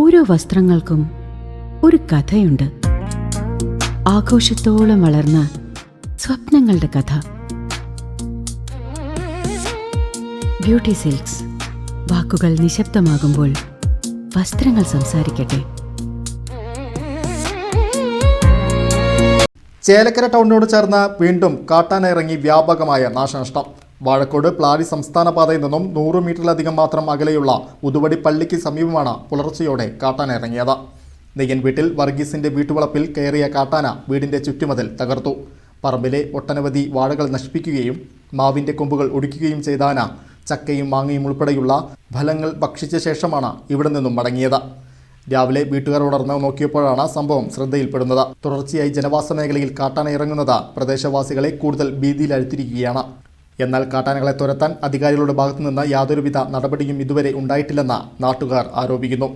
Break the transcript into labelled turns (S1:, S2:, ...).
S1: ഓരോ വസ്ത്രങ്ങൾക്കും ഒരു കഥയുണ്ട്. ആഘോഷത്തോളം വളർന്ന സ്വപ്നങ്ങളുടെ കഥ. Beauty silks. വാക്കുകൾ നിശബ്ദമാകുമ്പോൾ വസ്ത്രങ്ങൾ സംസാരിക്കട്ടെ.
S2: ചേലക്കര ടൗണിനോട് ചേർന്ന് വീണ്ടും കാട്ടാന ഇറങ്ങി വ്യാപകമായ നാശനഷ്ടം. വാഴക്കോട് പ്ലാരി സംസ്ഥാന പാതയിൽ നിന്നും 100 മീറ്ററിലധികം മാത്രം അകലെയുള്ള ഉതുവടി പള്ളിക്ക് സമീപമാണ് പുലർച്ചെയോടെ കാട്ടാന ഇറങ്ങിയത്. നെയ്യൻ വീട്ടിൽ വർഗീസിന്റെ വീട്ടുവളപ്പിൽ കയറിയ കാട്ടാന വീടിന്റെ ചുറ്റുമതിൽ തകർത്തു. പറമ്പിലെ ഒട്ടനവധി വാഴകൾ നശിപ്പിക്കുകയും മാവിന്റെ കൊമ്പുകൾ ഒടിക്കുകയും ചെയ്ത ആന ചക്കയും മാങ്ങയും ഉൾപ്പെടെയുള്ള ഫലങ്ങൾ ഭക്ഷിച്ച ശേഷമാണ് ഇവിടെ നിന്നും മടങ്ങിയത്. രാവിലെ വീട്ടുകാർ ഉണർന്ന് നോക്കിയപ്പോഴാണ് സംഭവം ശ്രദ്ധയിൽപ്പെടുന്നത്. തുടർച്ചയായി ജനവാസ മേഖലയിൽ കാട്ടാന ഇറങ്ങുന്നത് പ്രദേശവാസികളെ കൂടുതൽ ഭീതിയിലാഴ്ത്തിയിരിക്കുകയാണ്. എന്നാൽ കാട്ടാനകളെ തുരത്താൻ അധികാരികളുടെ ഭാഗത്തുനിന്ന് യാതൊരുവിധ നടപടിയും ഇതുവരെ ഉണ്ടായിട്ടില്ലെന്ന് നാട്ടുകാർ ആരോപിക്കുന്നു.